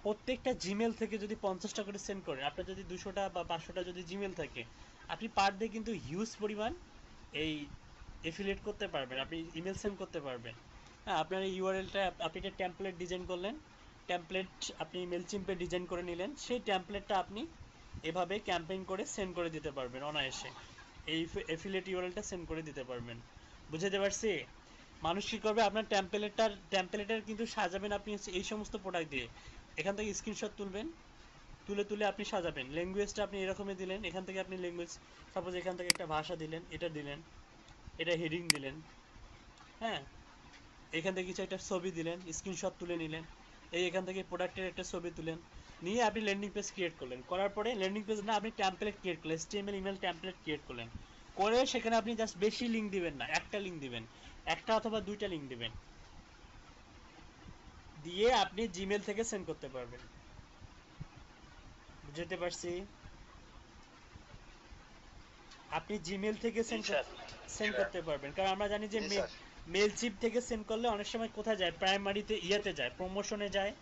প্রত্যেকটা জিমেল থেকে যদি 50টা করে সেন্ড করেন, আপনার যদি 200টা বা 500টা যদি জিমেল থাকে, আপনি পার ডে কিন্তু হিউজ পরিমাণ এই এফিলিয়েট করতে পারবেন, আপনি ইমেল সেন্ড করতে পারবেন। হ্যাঁ, আপনার এই ইউআরএলটা আপনি একটা টেমপ্লেট ডিজাইন করলেন, টেমপ্লেট আপনি মেলচিম্পে ডিজাইন করে নিলেন, সেই টেমপ্লেটটা আপনি এভাবে ক্যাম্পেইন করে সেন্ড করে দিতে পারবেন অনায়াসে। এই এফিলিয়েট ইউআরএলটা সেন্ড করে দিতে পারবেন। বুঝতে পারছি? মানুষ কি করবে, আপনার টেমপ্লেটের কিন্তু সাজাবেন আপনি এই সমস্ত প্রোডাক্ট দিয়ে। এখান থেকে স্ক্রিনশট তুলবেন, তুলে আপনি সাজাবেন। ল্যাঙ্গুয়েজটা আপনি এরকমই দিলেন, এখান থেকে আপনি ল্যাঙ্গুয়েজ, সাপোজ এখান থেকে একটা ভাষা দিলেন, এটা দিলেন, এটা হেডিং দিলেন। হ্যাঁ, এখান থেকে কিছু একটা ছবি দিলেন, স্ক্রিনশট তুলে নিলেন, এখান থেকে প্রোডাক্টের একটা ছবি তুলেন, নিয়ে আপনি ল্যান্ডিং পেজ ক্রিয়েট করলেন। করার পরে ল্যান্ডিং পেজ না, আপনি টেমপ্লেট ক্রিয়েট করলেন, HTML ইমেল টেমপ্লেট ক্রিয়েট করলেন। করে সেখানে আপনি জাস্ট বেশি লিঙ্ক দিবেন না, একটা লিঙ্ক দিবেন, একটা অথবা দুইটা লিঙ্ক দিবেন, দিয়ে আপনি জিমেল থেকে সেন্ড করতে পারবেন। বুঝতে পারছি? আপনি জিমেল থেকে সেন্ড করতে পারবেন, কারণ আমরা জানি যে মেলচিপ থেকে সেন্ড করলে অনেক সময় কোথায় যায়, প্রাইমারিতে ইয়েতে যায়, প্রমোশনে যায়,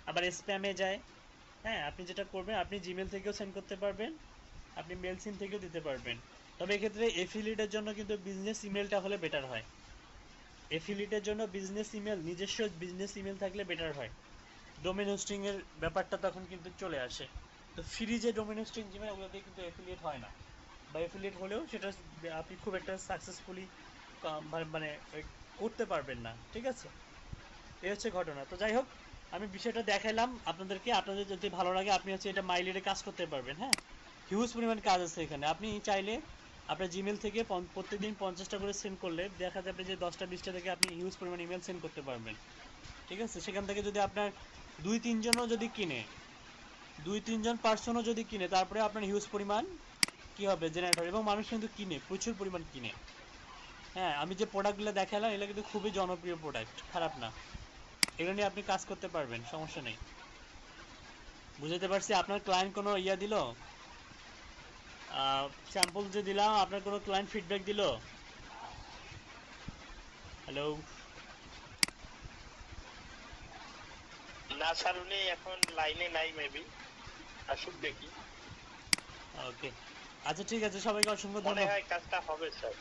আবার স্প্যামে যায়। হ্যাঁ, আপনি যেটা করবেন, আপনি জিমেল থেকেও সেন্ড করতে পারবেন, আপনি মেলচিপ থেকেও দিতে পারবেন। তবে এক্ষেত্রে এফিলিয়েটের জন্য কিন্তু বিজনেস ইমেলটা হলে বেটার হয়। এফিলিয়েটের জন্য বিজনেস ইমেল, নিজস্ব বিজনেস ইমেল থাকলে বেটার হয়। ডোমেন হোস্টিং এর ব্যাপারটা তখন কিন্তু চলে আসে। তো ফ্রি যে ডোমেন হোস্টিং জিমেল, ওগুলো দিয়ে কিন্তু এফিলিয়েট হয় না, বা এফিলিয়েট হলেও সেটা আপনি খুব একটা সাকসেসফুলি মানে করতে পারবেন না। ঠিক আছে, এই হচ্ছে ঘটনা। তো যাই হোক, আমি বিষয়টা দেখাইলাম আপনাদেরকে, আপনাদের যদি ভালো লাগে আপনি হচ্ছে এটা মাইলিরে কাজ করতে পারবেন। হ্যাঁ, হিউজ পরিমাণ কাজ আছে এখানে। আপনি চাইলে আপনার জিমেল থেকে প্রত্যেকদিন 50টা করে সেন্ড করলে দেখা যাবে যে 10টা 20টা থেকে আপনি হিউজ পরিমাণ ইমেল সেন্ড করতে পারবেন। ঠিক আছে, সেখান থেকে যদি আপনার 2-3জনও যদি কিনে, 2-3জন পার্সনও যদি কিনে, তারপরে আপনার হিউজ পরিমাণ কি হবে, জেনারেট হবে। এবং মানুষ কিন্তু কিনে, প্রচুর পরিমাণ কিনে। হ্যাঁ, আমি যে প্রোডাক্টগুলো দেখালাম এগুলো কিন্তু খুবই জনপ্রিয় প্রোডাক্ট, খারাপ না। এগুলো নিয়ে আপনি কাজ করতে পারবেন, সমস্যা নেই। বুঝতে পারছি? আপনার ক্লায়েন্ট কোনো ইয়া দিল, স্যাম্পল যে দিলাম, আপনার কোনো ক্লায়েন্ট ফিডব্যাক দিল? হ্যালো? না স্যার, উনি এখন লাইনে নাই, মেবি আসুক দেখি। ওকে, আচ্ছা ঠিক আছে, সবাইকে অসংখ্য মনে ধন্যবাদ। হয় কাজটা হবে স্যার,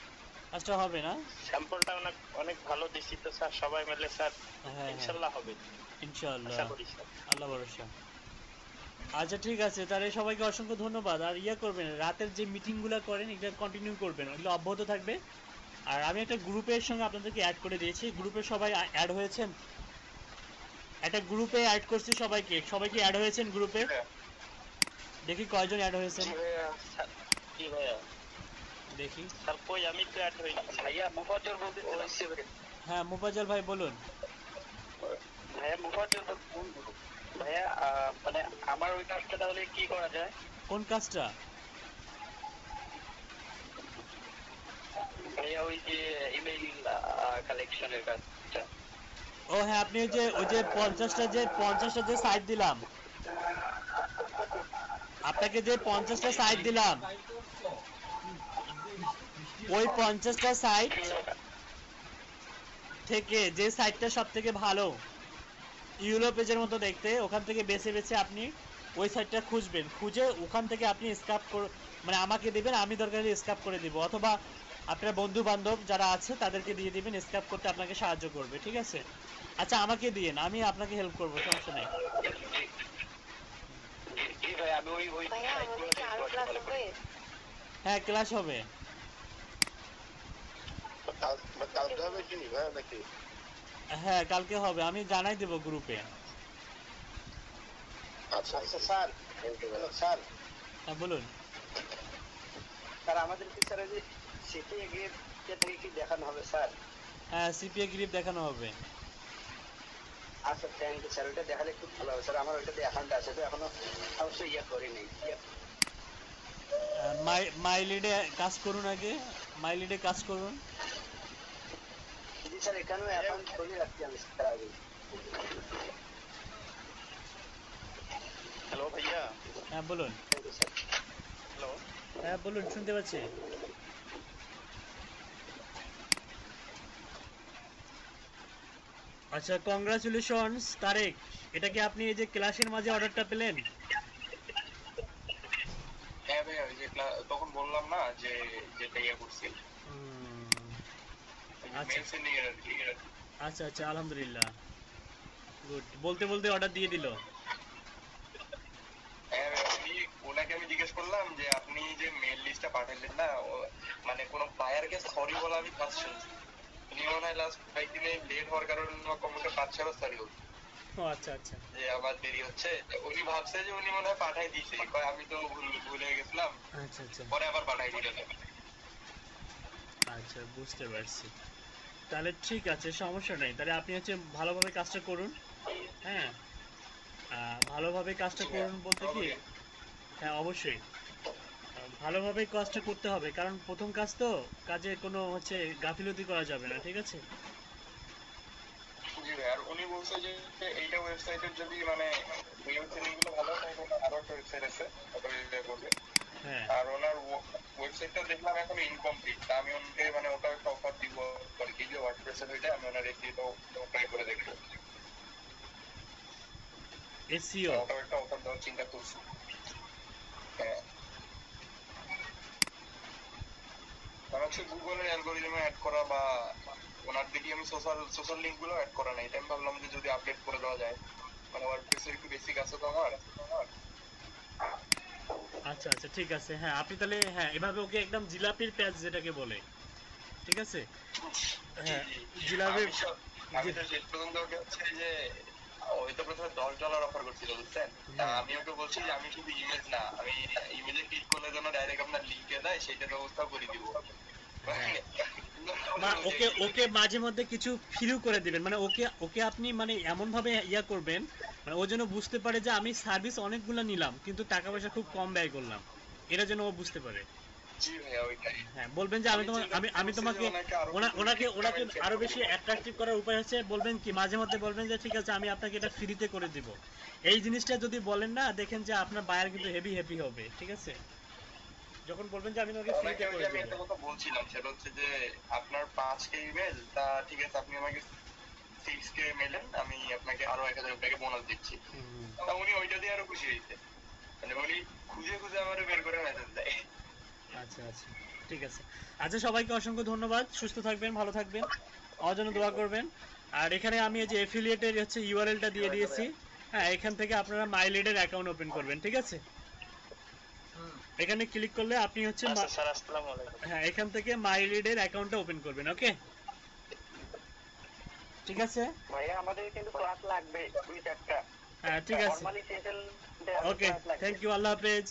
কাজটা হবে না? স্যাম্পলটা অনেক অনেক ভালো দিছি তো স্যার, সবাই মিলে স্যার হ্যাঁ, ইনশাল্লাহ হবে, ইনশাআল্লাহ, আশা করি স্যার। আল্লাহ ভরসা। আচ্ছা ঠিক আছে, তাহলে সবাইকে অসংখ্য ধন্যবাদ। আর ইয়ে করবেন, রাতের যে মিটিংগুলো করেন এগুলো কন্টিনিউ করবেন, ওগুলো অব্যাহত থাকবে। আর আমি একটা গ্রুপের সঙ্গে আপনাদেরকে অ্যাড করে দিয়েছি, গ্রুপে সবাই অ্যাড হয়েছেন? একটা গ্রুপে অ্যাড করছি সবাইকে, সবাইকে অ্যাড হয়েছেন গ্রুপে? দেখি কয়জন অ্যাড হয়েছেন, জি ভাইয়া। দেখি। স্যার কই, আমি তো অ্যাড হইনি ভাইয়া। মুফাজ্জল বলতেছি। হ্যাঁ, মোফাজ্জল ভাই বলুন। ভাইয়া মুফাজ্জল ভাইয়া, মানে আমার ওই কাজটা তাহলে কি করা যায়? কোন কাজটা? ভাইয়া ওই যে ইমেইল কালেকশনের কাজটা। ও হ্যাঁ, আপনি ওই যে 50টা যে সাইট দিলাম, আপনাকে যে 50টা সাইট দিলাম, ওই 50টা সাইট থেকে যে সাইটটা সব থেকে ভালো ইউলো পেজের মতো দেখতে, ওখান থেকে বেছে বেছে আপনি ওই সাইটটা খুঁজবেন, খুঁজে ওখান থেকে আপনি স্ক্যাপ মানে আমাকে দেবেন, আমি দরকারে স্ক্যাপ করে দিব, অথবা আপনার বন্ধু বান্ধব যারা আছে তাদেরকে দিয়ে দিবেন, স্ক্যাপ করতে আপনাকে সাহায্য করবে, ঠিক আছে? আচ্ছা আমাকে দিয়েন, আমি আপনাকে হেল্প করবো, সমস্যা নাই। জি ভাই, আমি ওই ভাইয়া আমাদের কি আরো ক্লাস হবে? হ্যাঁ ক্লাস হবে। কালকে হবে কি ভাই নাকি? হ্যাঁ কালকে হবে, আমি জানাই দেবো গ্রুপে। আচ্ছা আচ্ছা স্যার, স্যার হ্যাঁ বলুন। স্যার আমাদের কি স্যার যে সিটি এগ্রিড থেকে কি দেখানো হবে স্যার? হ্যাঁ সিপিএ গ্রিপ দেখানো হবে। আচ্ছা থ্যাংক ইউ স্যার, ওইটা দেখালে খুব ভালো হবে স্যার। আমার ওইটাতে অ্যাকাউন্ট আছে তো এখনো অবশ্যই করিনি। মাই লিডে কাজ করুন, আগে মাই লিডে কাজ করুন। জি স্যার, এখানেও অ্যাকাউন্ট খুলে রাখছি আমি স্যার আগে। হ্যালো ভাইয়া। হ্যাঁ বলুন। Thank you sir. হ্যালো। হ্যাঁ বলুন, শুনতে পাচ্ছি। আচ্ছা কংগ্রাচুলেশনস তারেক, এটা কি আপনি এই যে ক্লাসের মাঝে অর্ডারটা পেলেন? হ্যাঁ ভাই, ওই যে তখন বললাম না যে যেটা করছি আচ্ছা মেল সেন্ডিং এর আর কি। আচ্ছা আচ্ছা, আলহামদুলিল্লাহ, গুড। বলতে বলতে অর্ডার দিয়ে দিল। হ্যাঁ ভাই, ওনাকে আমি জিজ্ঞেস করলাম যে আপনি যে মেল লিস্টটা পাঠালেন না, মানে কোনো বায়ারকে সরি বলা আমি ফার্স্ট শুনছি। উনি মনে হয় লাস্ট কয়েকদিনে লেট হওয়ার কারণে কমপক্ষে 5-6 সরি বলছে ও আচ্ছা আচ্ছা যে আমার দেরি হচ্ছে। উনি ভাবছে যে উনি মনে হয় পাঠাই দিয়েছে, কয় আমি তো ভুলে গেছিলাম, আচ্ছা আচ্ছা পরে আবার পাঠাই দিলেন। আচ্ছা, বুঝতে পারছি। তাহলে ঠিক আছে, সমস্যা নেই। তাহলে আপনি হচ্ছে ভালোভাবে কাজটা করুন। হ্যাঁ ভালোভাবে কাজটা করুন বলতে কি, হ্যাঁ অবশ্যই ভালোভাবে কাজটা করতে হবে, কারণ প্রথম কাজ তো, কাজে কোনো হচ্ছে গাফিলতি করা যাবে না, ঠিক আছে? জি ভাই, আর উনি বলছে যে এইটা ওয়েবসাইটের যদি মানে ওয়েবসাইট গুলো ভালো হয়, আরো একটা ওয়েবসাইট আছে ওটা করবে। হ্যাঁ আর ওনার ওয়েবসাইটটা দেখলাম এখন ইনকমপ্লিট, আমি ওনাকে মানে ওটা একটা অফার দিব আর কি, যে ওয়ার্ডপ্রেসের ওইটা আমি ওনার এসিও ট্রাই করে দেখবো। এসইও ওটাও একটা অফার দেওয়ার চিন্তা করছি। হ্যাঁ, কারণ হচ্ছে গুগলের অ্যালগোরিদমে অ্যাড করা বা ওনার দেখি আমি সোশ্যাল লিঙ্ক গুলো অ্যাড করা নাই, তাই আমি ভাবলাম যে যদি আপডেট করে দেওয়া যায়, মানে ওয়ার্ডপ্রেসের একটু বেসিক আছে তো আমার। আচ্ছা আচ্ছা ঠিক আছে। হ্যাঁ আপনি তাহলে হ্যাঁ এভাবে ওকে একদম জিলাপির প্যাচ যেটাকে বলে, ঠিক আছে? হ্যাঁ জিলাপির আমি তো শেষ পর্যন্ত ওকে হচ্ছে যে ওই তো প্রথমে $10 অফার করছিল বুঝছেন। তা আমি ওকে বলছি যে আমি শুধু ইমেজ না, আমি ইমেজে ক্লিক করলে যেন ডাইরেক্ট আপনার লিঙ্কে দেয় সেটার ব্যবস্থা করে দিব। ওকে ওকে মাঝে মধ্যে কিছু ফ্রিও করে দিবেন, মানে ওকে ওকে আপনি মানে এমন ভাবে ইয়া করবেন, মানে ও যেন বুঝতে পারে যে আমি সার্ভিস অনেকগুলো নিলাম কিন্তু টাকা পয়সা খুব কম ব্যয় করলাম, এটা যেন ও বুঝতে পারে। জি ভাইয়া, ওইটাই। হ্যাঁ বলবেন যে আমি তোমাকে ওনাকে ওনাকে আরো বেশি অ্যাট্রাকটিভ করার উপায় হচ্ছে বলবেন কি, মাঝে মধ্যে বলবেন যে ঠিক আছে আমি আপনাকে এটা ফ্রিতে করে দিব। এই জিনিসটা যদি বলেন না, দেখেন যে আপনার বায়ার কিন্তু হেভি হেভি হবে, ঠিক আছে? যখন বলবেন যে আমি তোমাকে ফ্রিতে করে আমি দিব। একটা কথা বলছিলাম, সেটা হচ্ছে যে আপনার 5K ইমেল, তা ঠিক আছে আপনি আমাকে 6K মেলেন, আমি আপনাকে আরো 1000 টাকা বোনাস দিচ্ছি। তা উনি ওইটা দিয়ে আরো খুশি হয়েছে, মানে উনি খুঁজে খুঁজে আমার বের করে মেসেজ দেয়। আচ্ছা আচ্ছা ঠিক আছে। আচ্ছা সবাইকে অসংখ্য ধন্যবাদ, সুস্থ থাকবেন, ভালো থাকবেন, আমার জন্য দোয়া করবেন। আর এখানে আমি এই যে এফিলিয়েটের হচ্ছে ইউআরএলটা দিয়ে দিয়েছি। হ্যাঁ এখান থেকে আপনারা মাইলিডের অ্যাকাউন্ট ওপেন করবেন, ঠিক আছে? এখানে ক্লিক করলে আপনি হচ্ছে আচ্ছা স্যার, আসসালামু আলাইকুম। হ্যাঁ এখান থেকে মাইলিডের অ্যাকাউন্টটা ওপেন করবেন, ওকে? ঠিক আছে ভাইয়া আমাদের কিন্তু ক্লাস লাগবে 2-4টা। হ্যাঁ ঠিক আছে, normally session okay, thank you, আল্লাহ হাফেজ।